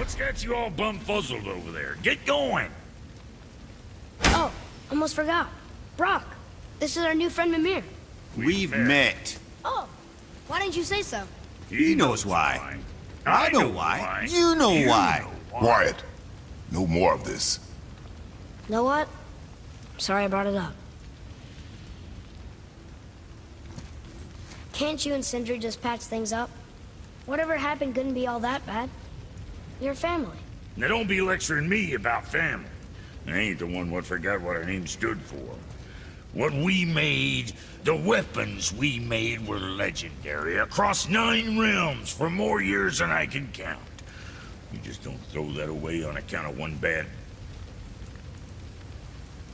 What's got you all bumfuzzled over there? Get going! Oh, almost forgot. Brock, this is our new friend Mimir. We've met. Oh, why didn't you say so? He knows why. I know why. You know why. Quiet. No more of this. Know what? Sorry I brought it up. Can't you and Sindri just patch things up? Whatever happened couldn't be all that bad. You're family. Now don't be lecturing me about family. I ain't the one what forgot what our name stood for. What we made, the weapons we made were legendary across 9 realms for more years than I can count. You just don't throw that away on account of one bad...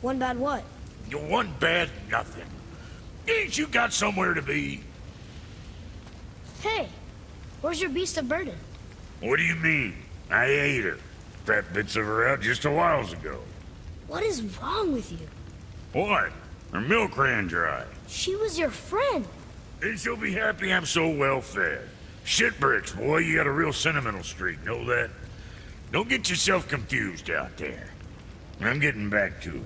One bad what? One bad nothing. Ain't you got somewhere to be? Hey, where's your beast of burden? What do you mean? I ate her. Fat bits of her out just a while ago. What is wrong with you? What? Her milk ran dry. She was your friend. Then she'll be happy I'm so well fed. Shit bricks, boy, you got a real sentimental streak, know that? Don't get yourself confused out there. I'm getting back to it.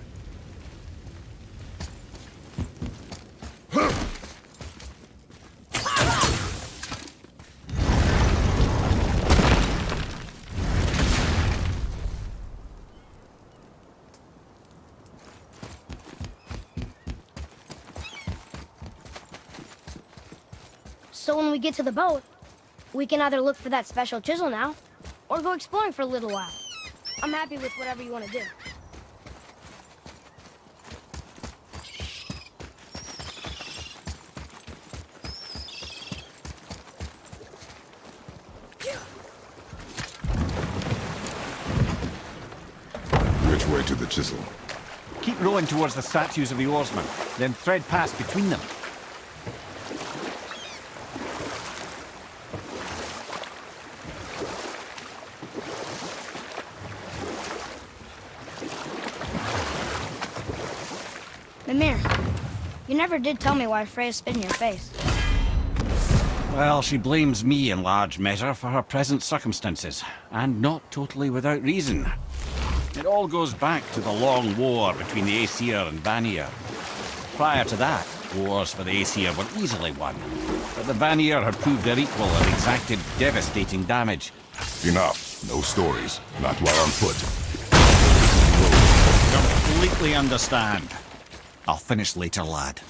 So when we get to the boat, we can either look for that special chisel now, or go exploring for a little while. I'm happy with whatever you want to do. Which way to the chisel? Keep rowing towards the statues of the oarsmen, then thread past between them. Mimir, you never did tell me why Freya spit in your face. Well, she blames me in large measure for her present circumstances, and not totally without reason. It all goes back to the long war between the Aesir and Vanir. Prior to that, wars for the Aesir were easily won, but the Vanir had proved their equal and exacted devastating damage. Enough. No stories. Not while on foot. Completely understand. I'll finish later, lad.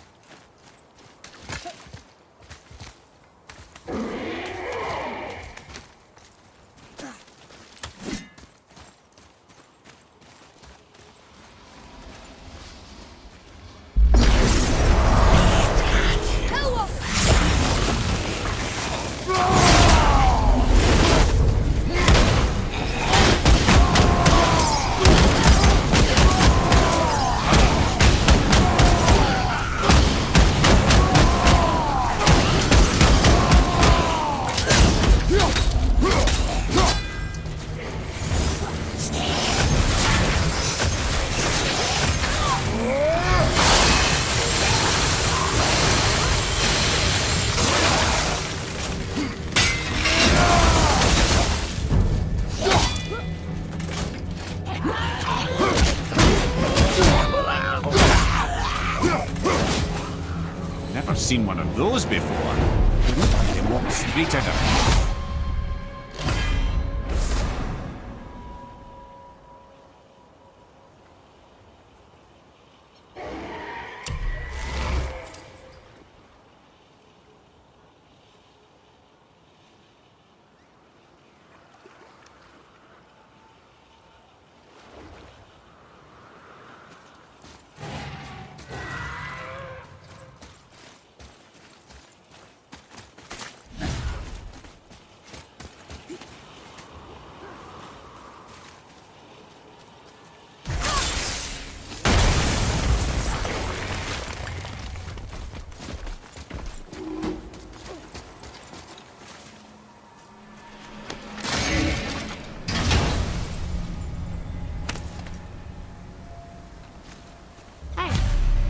Never seen one of those before. They walk straight at her.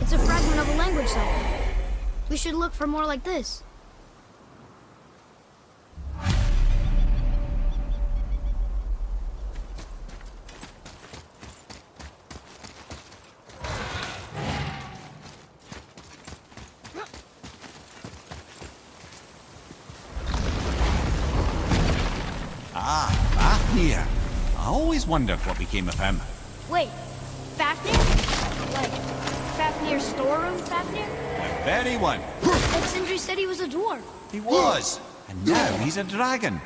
It's a fragment of a language something. We should look for more like this. Fafnir. I always wondered what became of him. Wait, Fafnir? Like, Fafnir's storeroom Fafnir? The very one. But Sindri said he was a dwarf. He was. And now he's a dragon.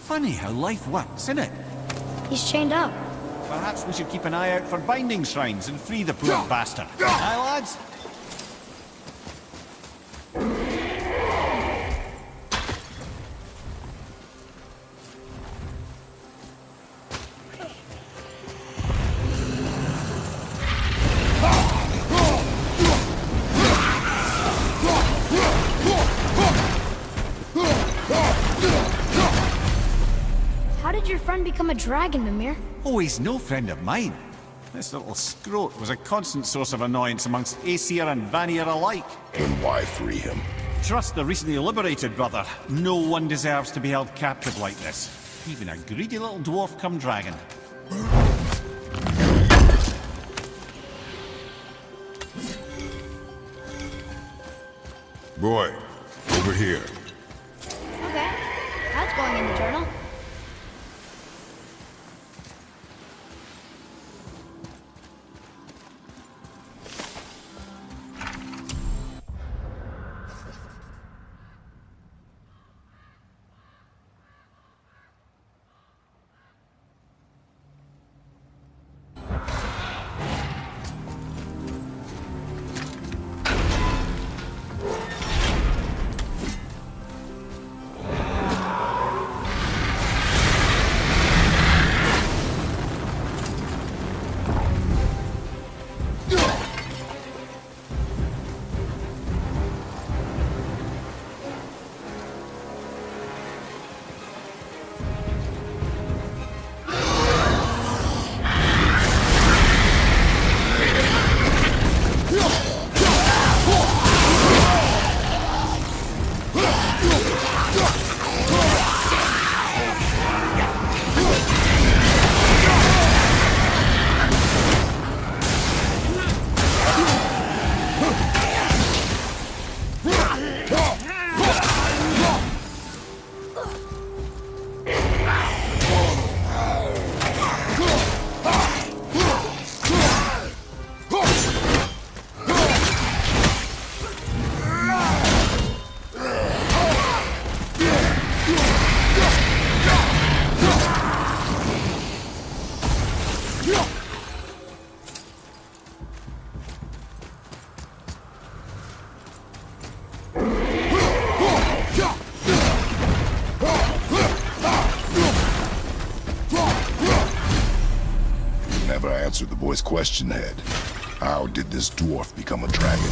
Funny how life works, isn't it? He's chained up. Perhaps we should keep an eye out for binding shrines and free the poor bastard. Aye, lads? How did your friend become a dragon, Mimir? Oh, he's no friend of mine. This little scrote was a constant source of annoyance amongst Aesir and Vanir alike. Then why free him? Trust the recently liberated, brother. No one deserves to be held captive like this. Even a greedy little dwarf come dragon. Boy, over here. Okay, that's going in the journal. Never answered the boy's question, Head. How did this dwarf become a dragon?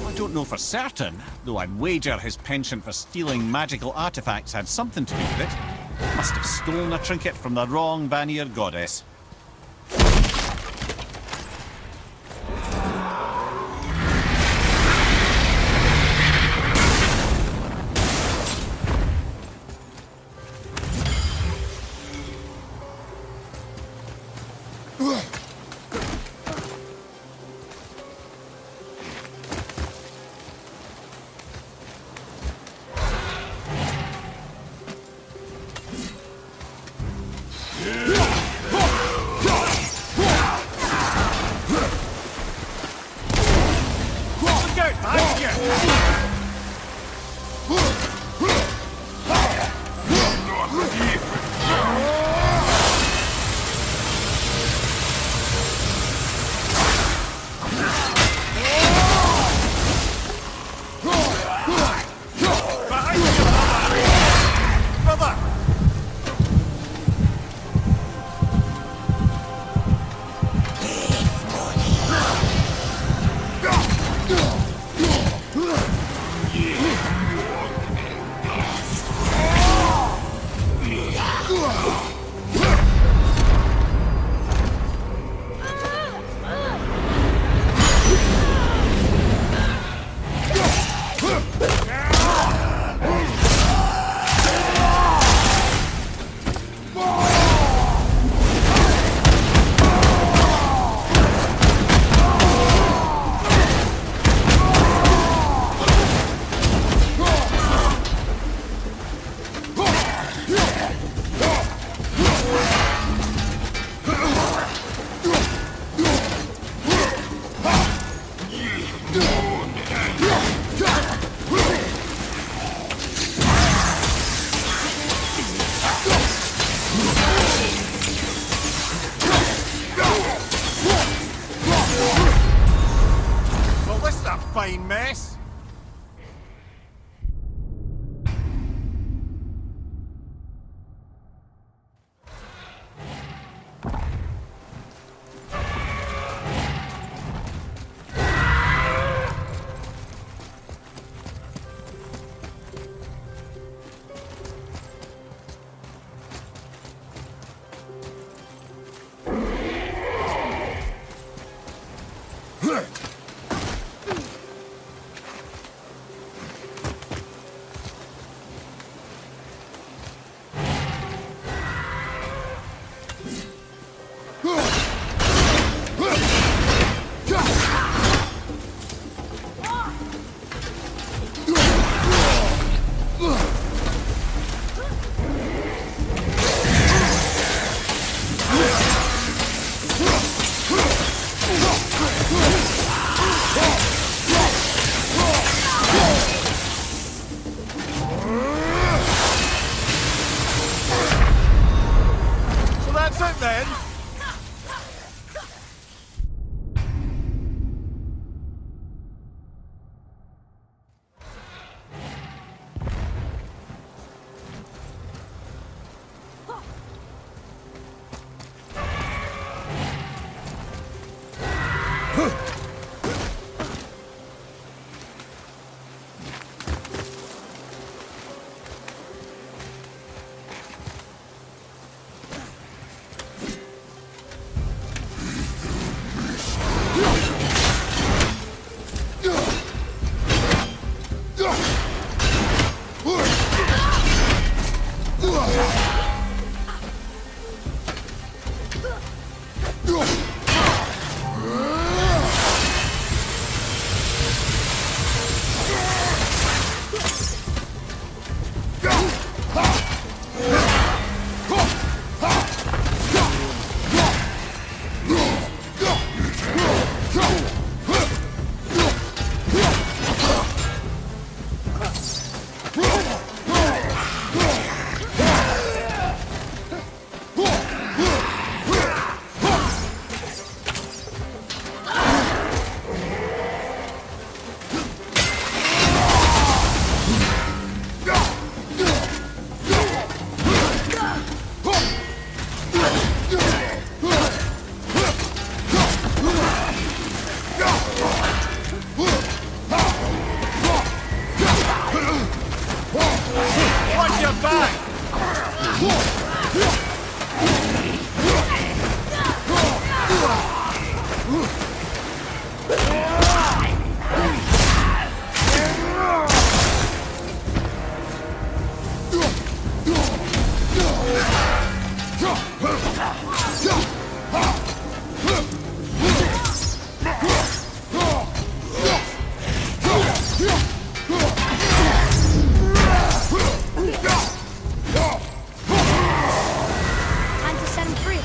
I don't know for certain, though I'd wager his penchant for stealing magical artifacts had something to do with it. Must have stolen a trinket from the wrong Vanir goddess. mess? So that's it then? Watch your back! Time to set him free.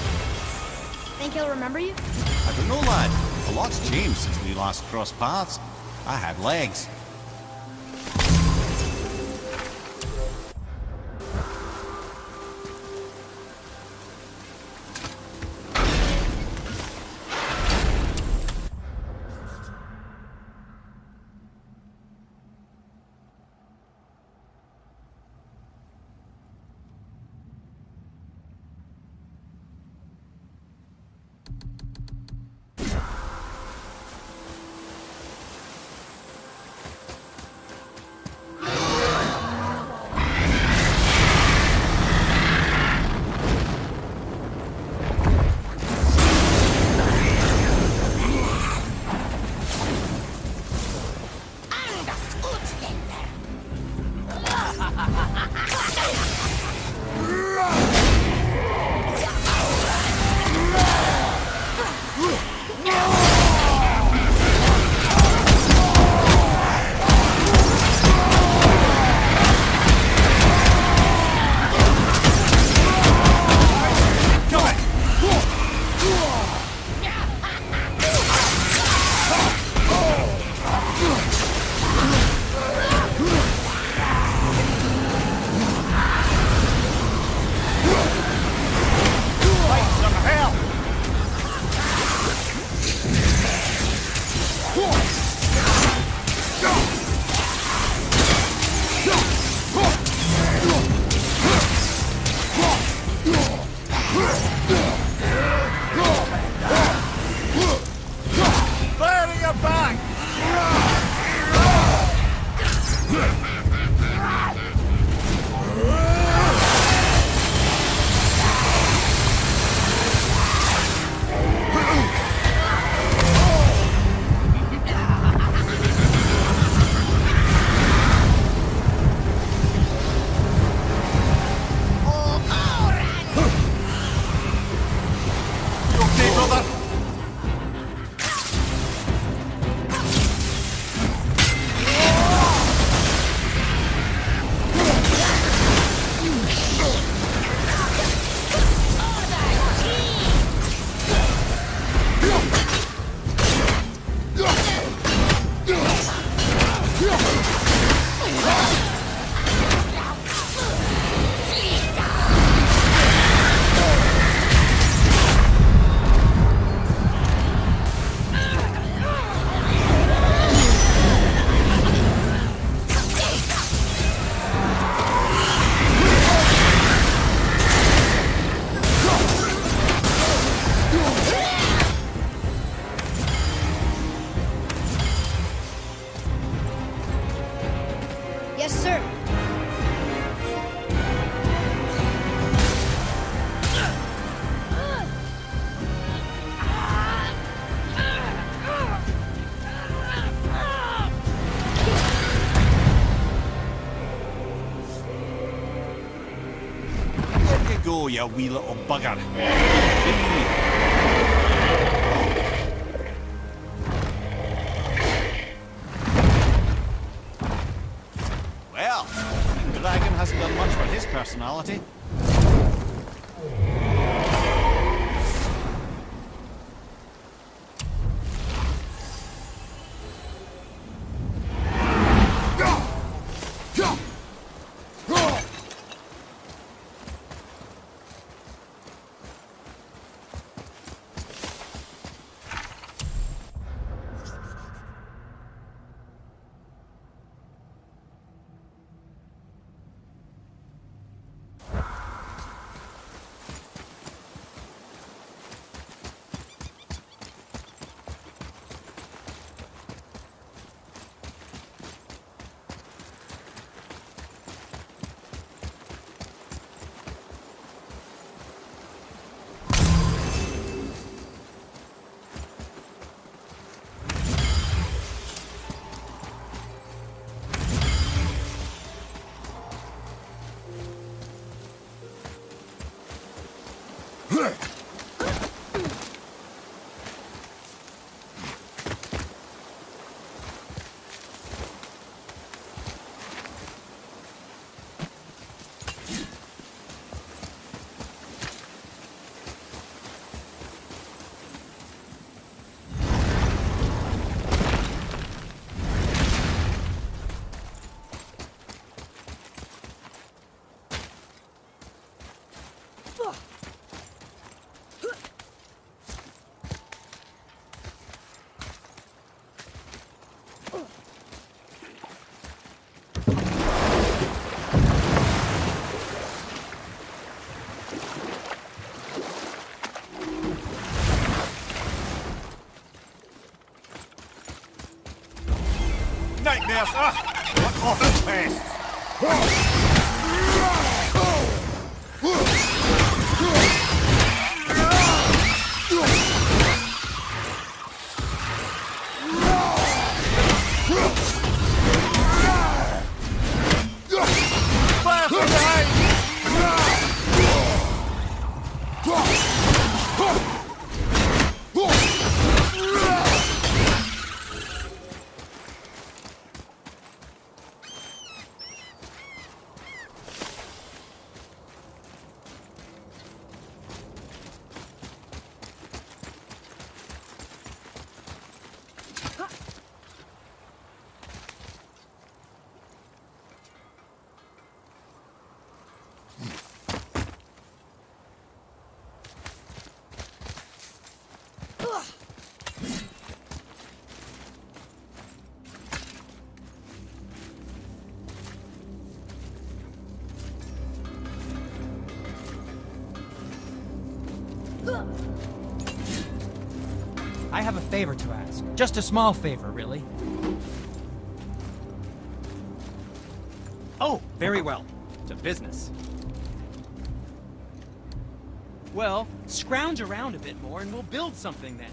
Think he'll remember you? I don't know, lad. A lot's changed since we last crossed paths. I had legs. day, brother. Yes, sir. There you go, you wee little bugger. Well, King Dragon hasn't done much for his personality. Nightmares! What awful pests! Fire from behind! I have a favor to ask. Just a small favor, really. Oh, very well. To business. Well, scrounge around a bit more and we'll build something then.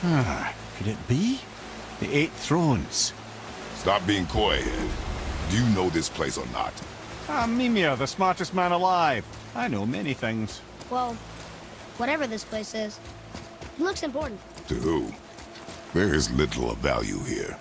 Could it be? The Eight Thrones. Stop being coy, Ed. Do you know this place or not? I'm Mimir, the smartest man alive. I know many things. Well, whatever this place is, it looks important. To who? There is little of value here.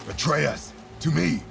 Atreus, to me!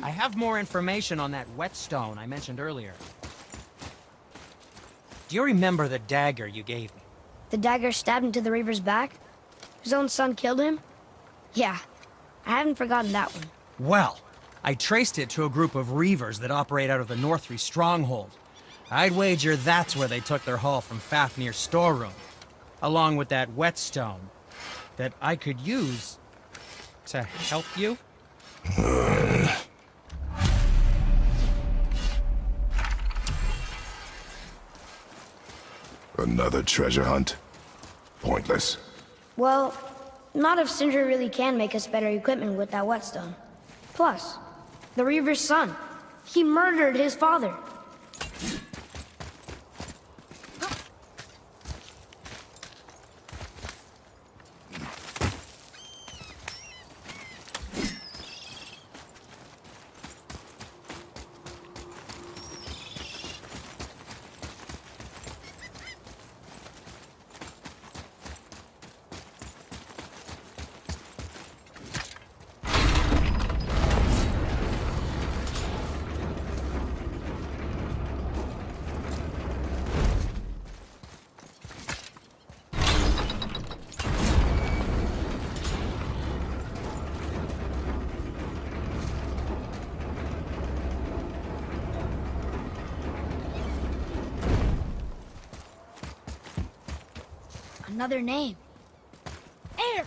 I have more information on that whetstone I mentioned earlier. Do you remember the dagger you gave me? The dagger stabbed into the Reaver's back? His own son killed him? Yeah, I haven't forgotten that one. Well, I traced it to a group of Reavers that operate out of the Northree stronghold. I'd wager that's where they took their haul from Fafnir's storeroom, along with that whetstone that I could use to help you. Another treasure hunt? Pointless. Well, not if Sindri really can make us better equipment with that whetstone. Plus, the Reaver's son. He murdered his father. Another name. Air!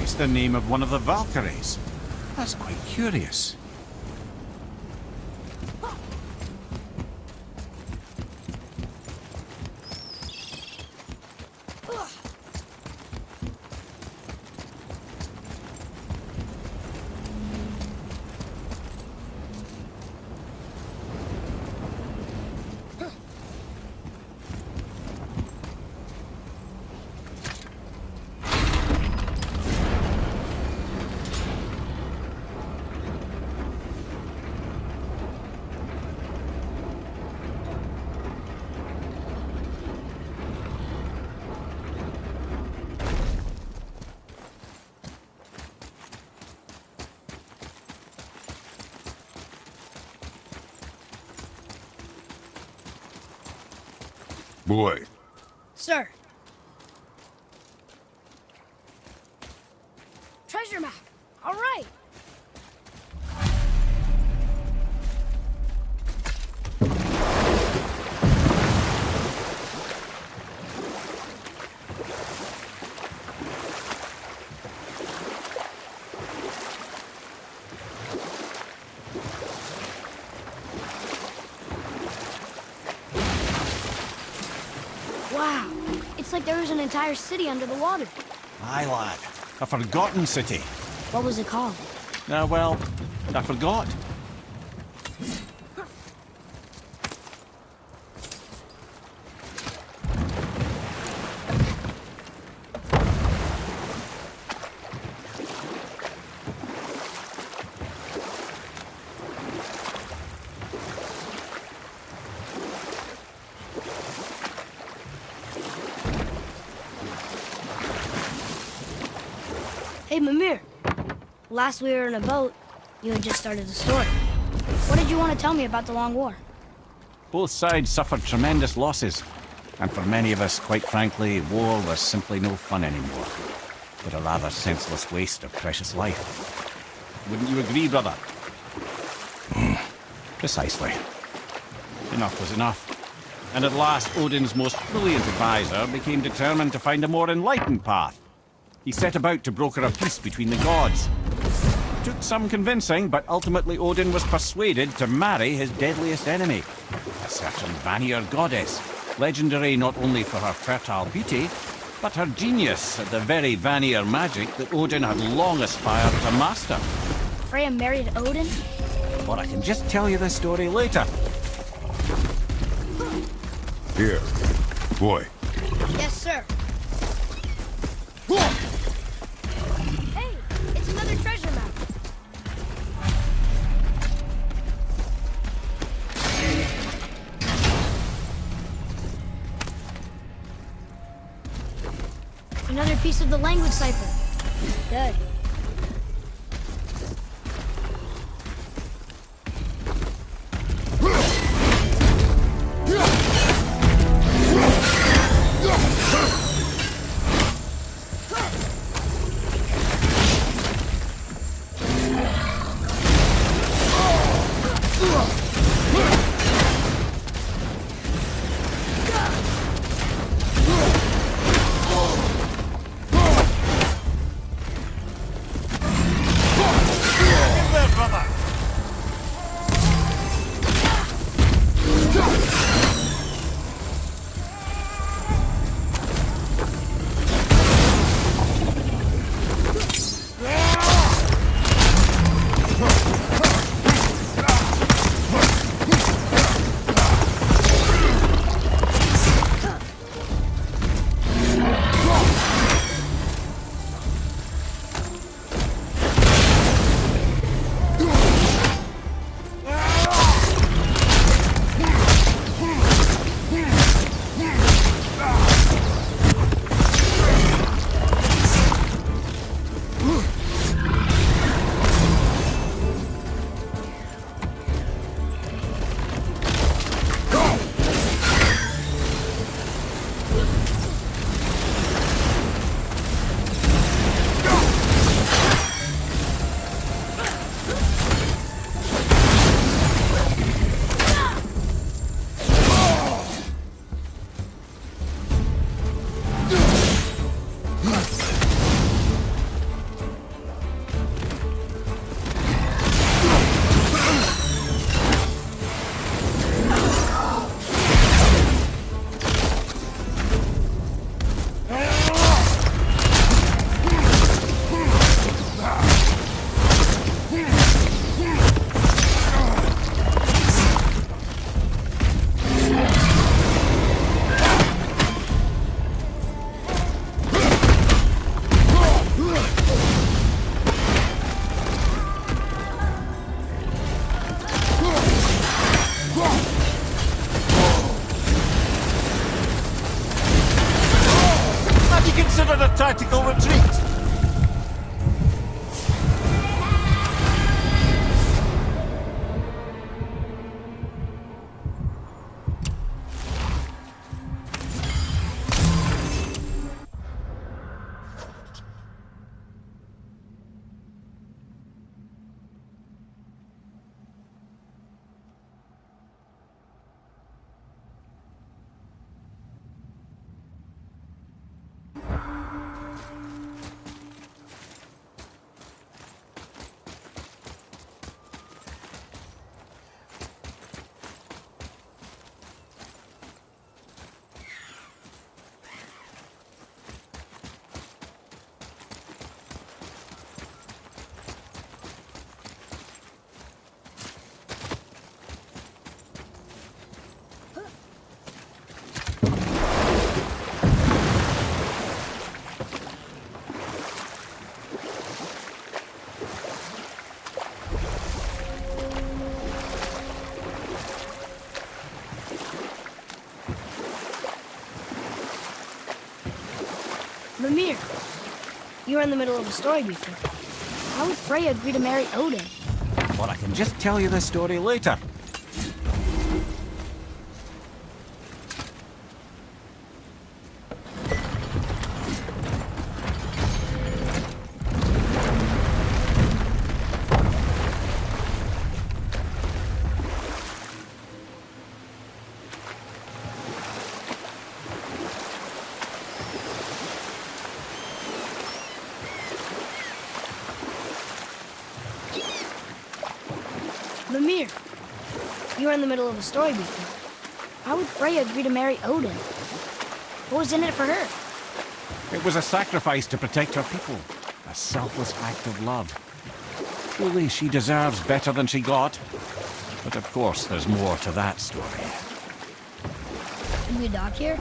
It's the name of one of the Valkyries. That's quite curious. Boy, Sir. Treasure map. All right. like there was an entire city under the water. Aye, lad. A forgotten city. What was it called? Well, I forgot. Hey, Mimir. Last we were in a boat, you had just started a story. What did you want to tell me about the Long War? Both sides suffered tremendous losses. And for many of us, quite frankly, war was simply no fun anymore. But a rather senseless waste of precious life. Wouldn't you agree, brother? Precisely. Enough was enough. And at last, Odin's most brilliant advisor became determined to find a more enlightened path. He set about to broker a peace between the gods. Took some convincing, but ultimately Odin was persuaded to marry his deadliest enemy, a certain Vanir goddess, legendary not only for her fertile beauty, but her genius at the very Vanir magic that Odin had long aspired to master. Freya married Odin? Or I can just tell you the story later. Here. Boy. Yes, sir. Hey, it's another treasure map. Another piece of the language cipher. Good. Considered a tactical retreat. Mimir, you were in the middle of a story before. How would Freya agree to marry Odin? Or I can just tell you the story later. Mimir, you were in the middle of a story before. How would Freya agree to marry Odin? What was in it for her? It was a sacrifice to protect her people. A selfless act of love. Truly, she deserves better than she got. But of course, there's more to that story. Can we dock here?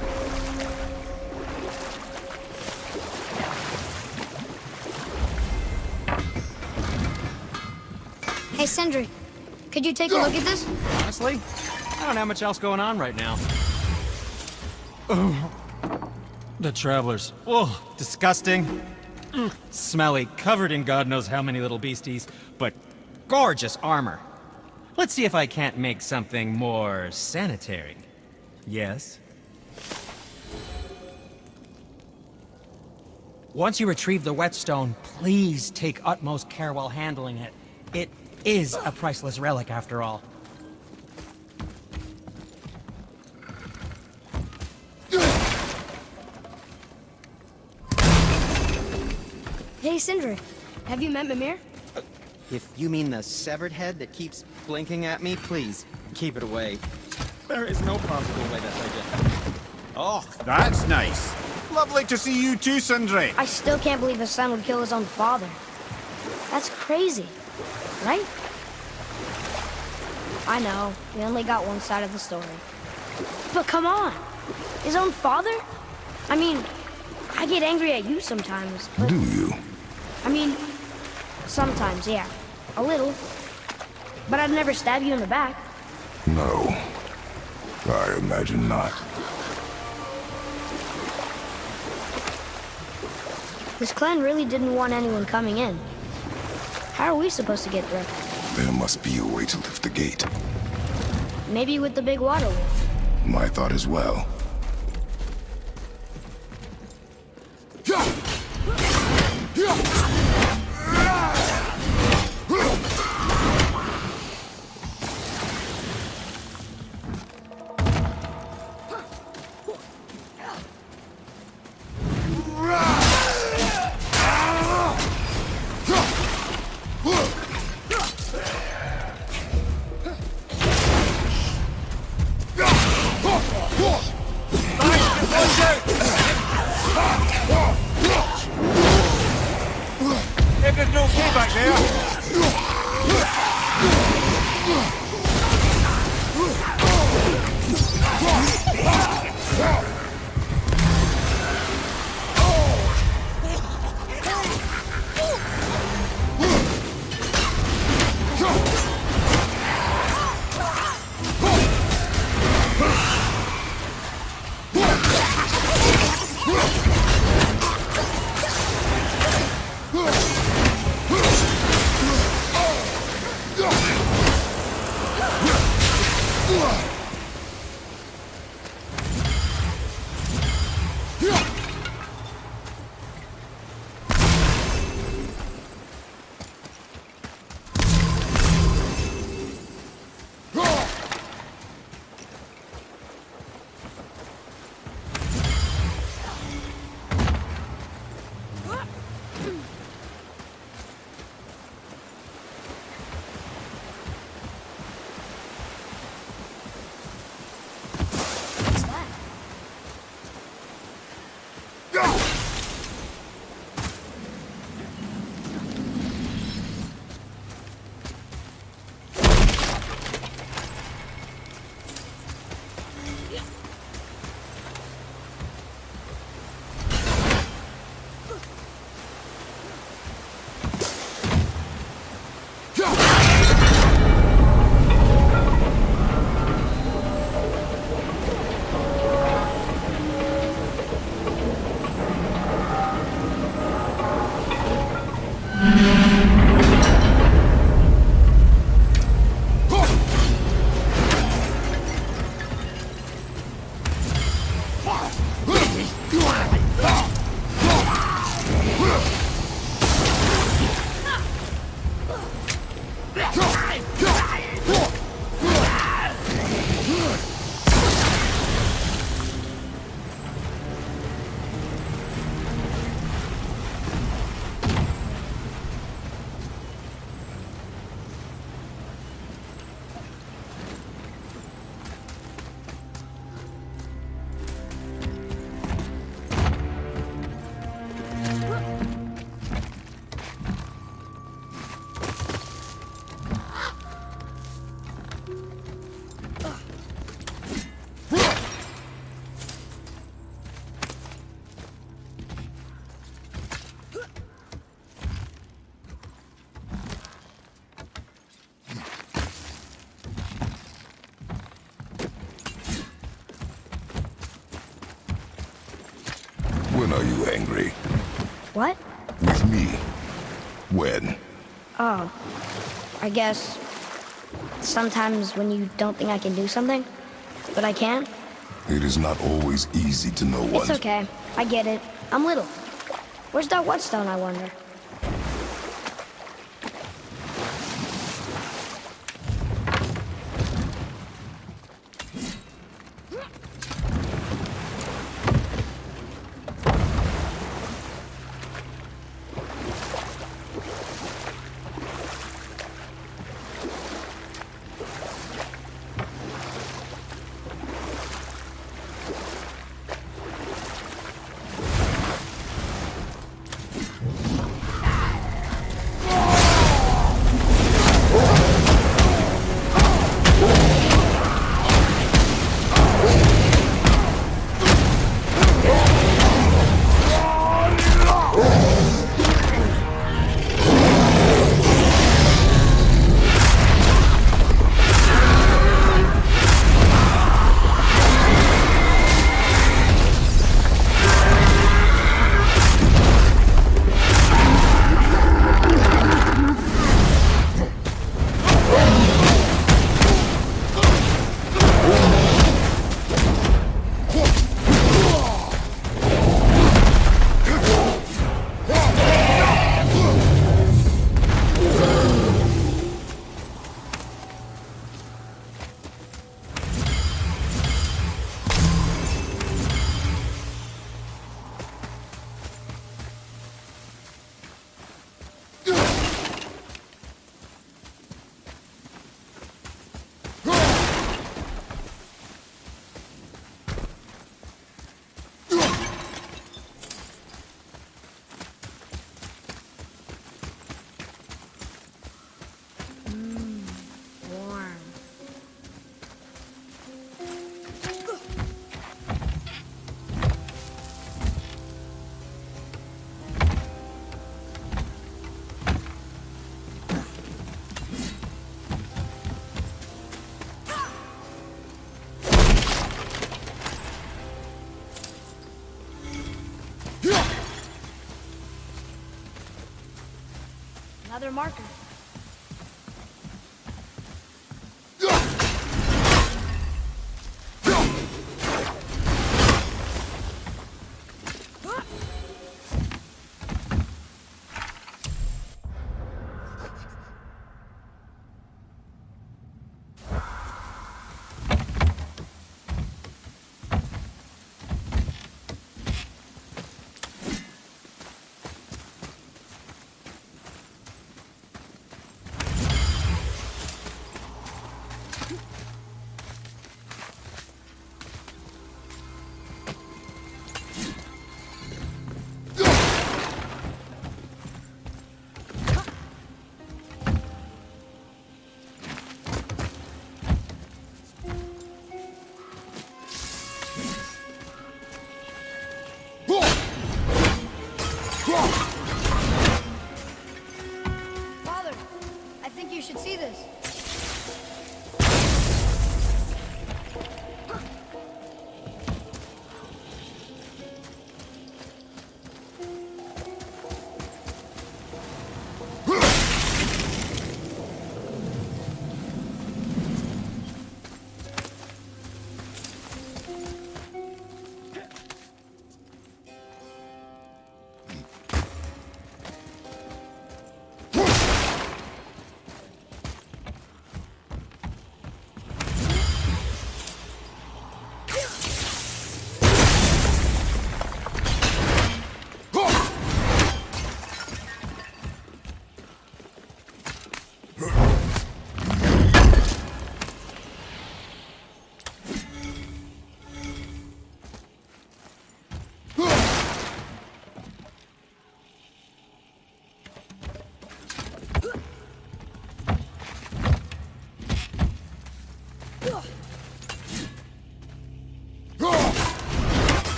Hey, Sindri, could you take a look at this? Honestly, I don't have much else going on right now. Oh, the travelers. Oh, disgusting. Smelly, covered in God knows how many little beasties, but gorgeous armor. Let's see if I can't make something more sanitary. Yes? Once you retrieve the whetstone, please take utmost care while handling it. It is a priceless relic, after all. Hey, Sindri, have you met Mimir? If you mean the severed head that keeps blinking at me, please, keep it away. There is no possible way that I did. Oh, that's nice. Lovely to see you too, Sindri. I still can't believe his son would kill his own father. That's crazy, right? I know, we only got one side of the story. But come on, his own father? I mean, I get angry at you sometimes, but... Do you? I mean, sometimes, yeah. A little. But I'd never stab you in the back. No. I imagine not. This clan really didn't want anyone coming in. How are we supposed to get through? There must be a way to lift the gate. Maybe with the big water wheel. My thought as well. Everything okay back there? When are you angry? What? With me. When? Oh, I guess sometimes when you don't think I can do something, but I can. It is not always easy to know It's what. okay. I get it. I'm little. Where's that whetstone, I wonder? Warm. Another marker. Father, I think you should see this.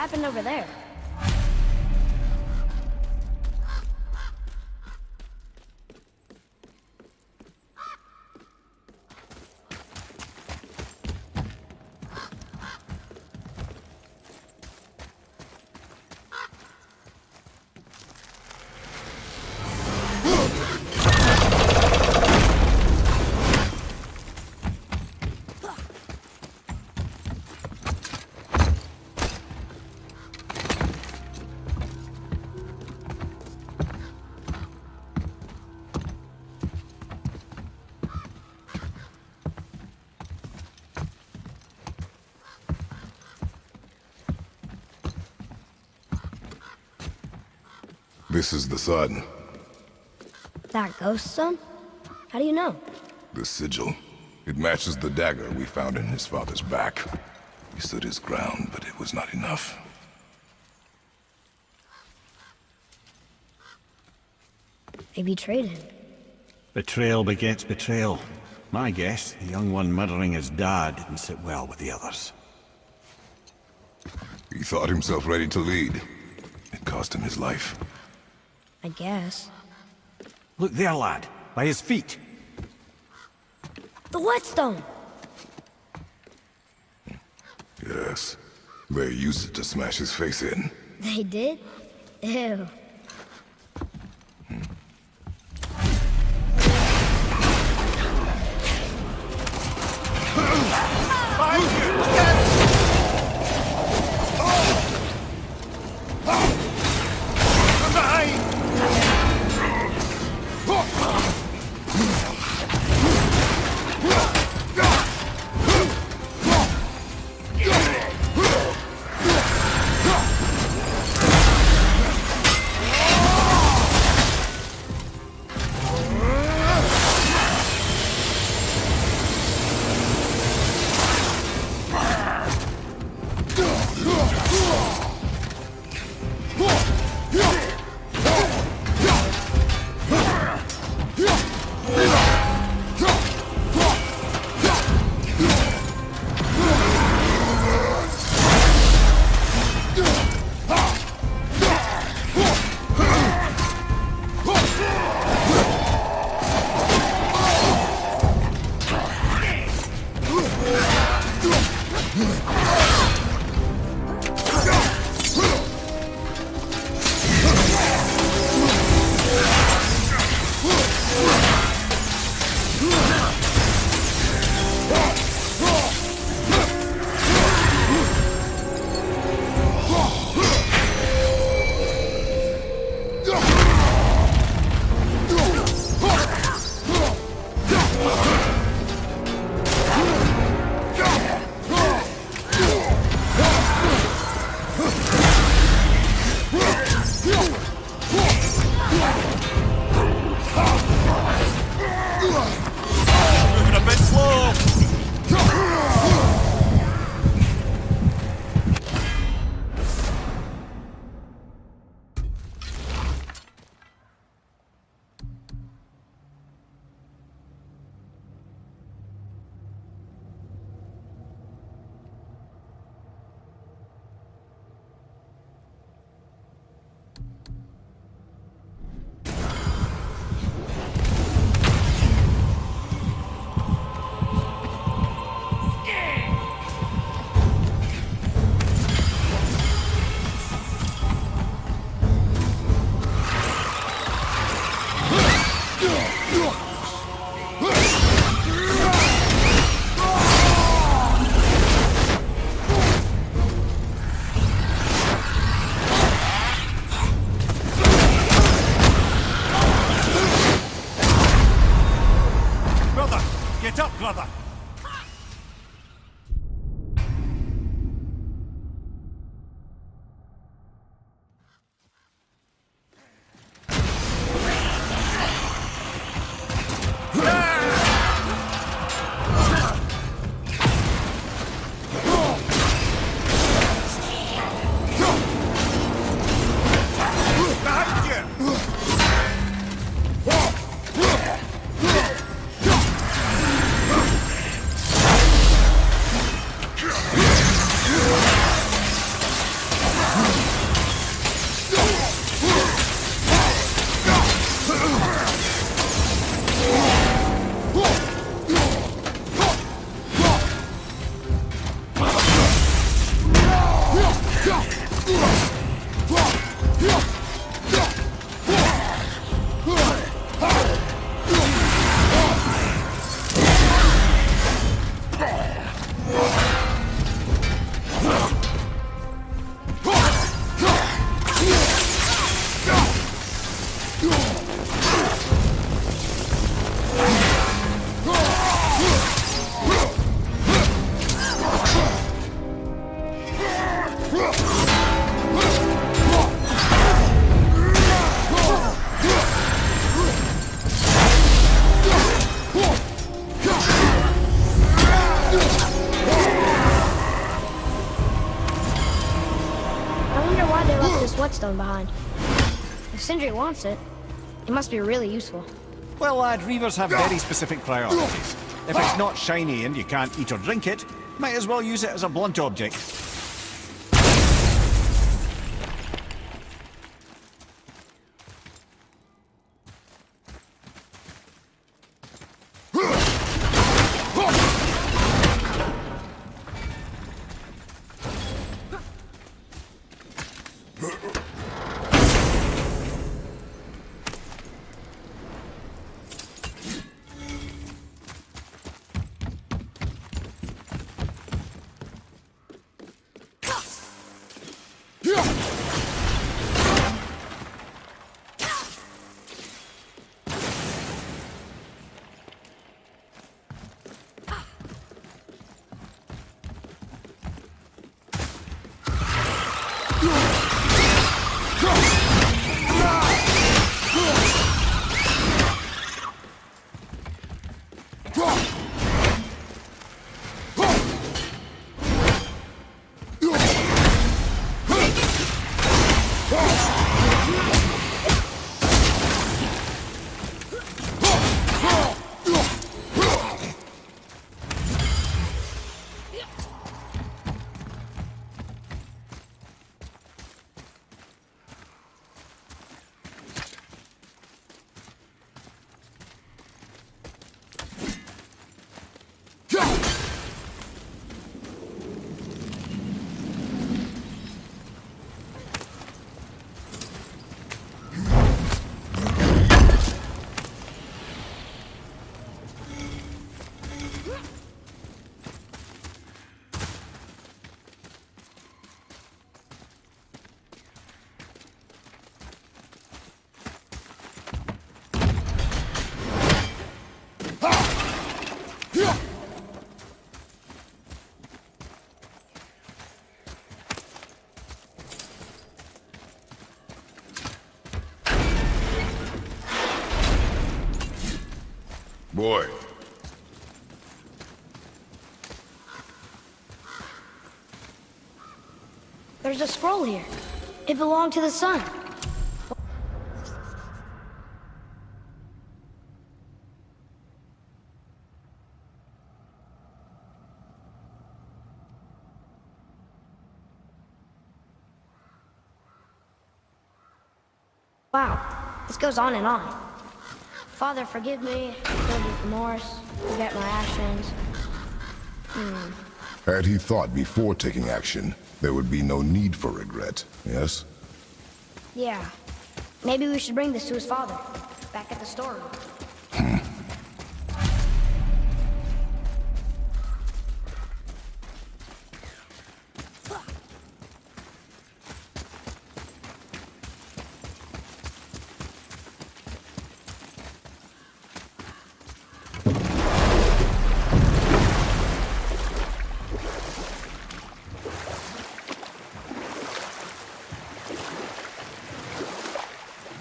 happened over there? This is the sun. That ghost stone? How do you know? The sigil. It matches the dagger we found in his father's back. He stood his ground, but it was not enough. They betrayed him. Betrayal begets betrayal. My guess, the young one murdering his dad didn't sit well with the others. He thought himself ready to lead. It cost him his life. I guess. Look there, lad. By his feet. The whetstone! Yes. They used it to smash his face in. They did? Ew. I wonder why they left this whetstone behind. If Sindri wants it, it must be really useful. Well, lad, reavers have very specific priorities. If it's not shiny and you can't eat or drink it, might as well use it as a blunt object. Boy. There's a scroll here. It belonged to the sun. Wow, this goes on and on. Father, forgive me, filled with remorse, forget my actions. Had he thought before taking action, there would be no need for regret, yes? Yeah. Maybe we should bring this to his father, back at the storeroom.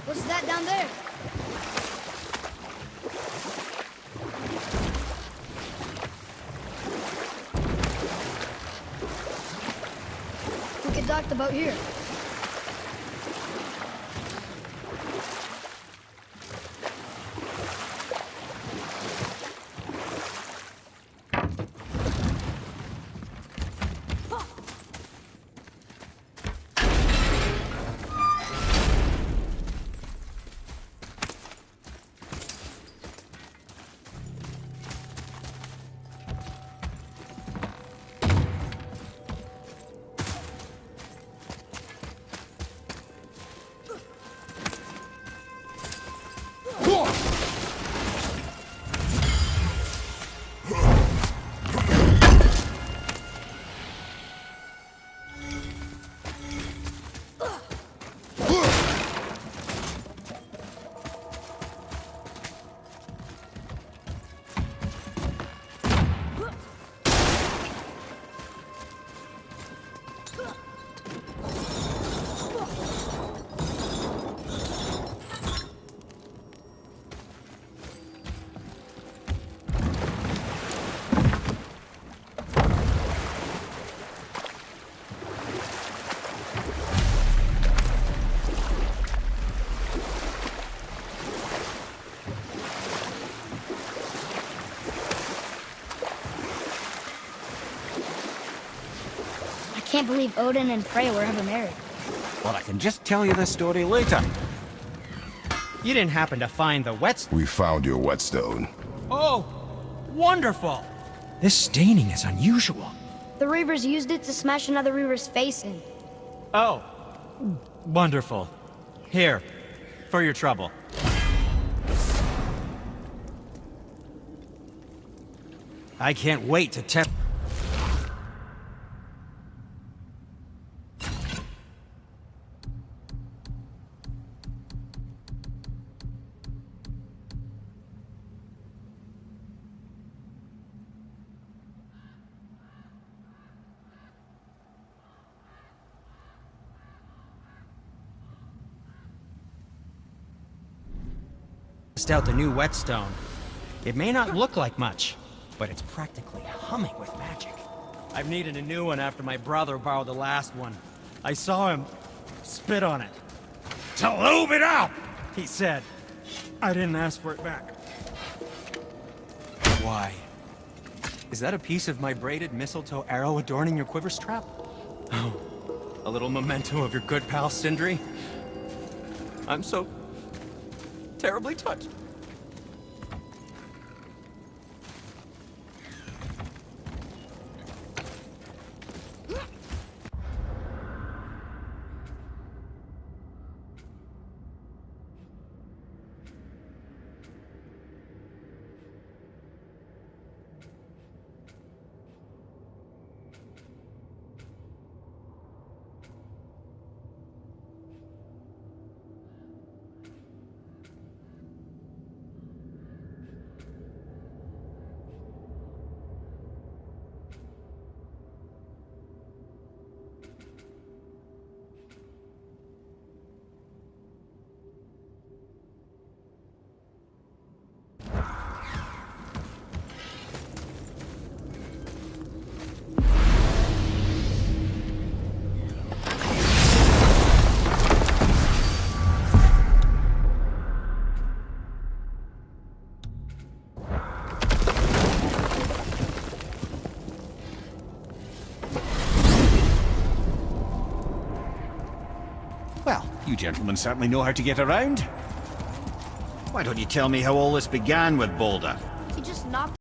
What's that down there? We could dock the boat here. can't believe Odin and Freya were ever married. Well, I can just tell you this story later. You didn't happen to find the whetstone? We found your whetstone. Oh, wonderful! This staining is unusual. The Reavers used it to smash another Reaver's face in. Oh, wonderful. Here, for your trouble. I can't wait to test. Out the new whetstone. It may not look like much, but it's practically humming with magic. I've needed a new one after my brother borrowed the last one. I saw him spit on it. To lube it up, he said. I didn't ask for it back. Why? Is that a piece of my braided mistletoe arrow adorning your quiver strap? Oh, a little memento of your good pal Sindri? I'm so terribly touched. Well, you gentlemen certainly know how to get around. Why don't you tell me how all this began with Boulder? He just knocked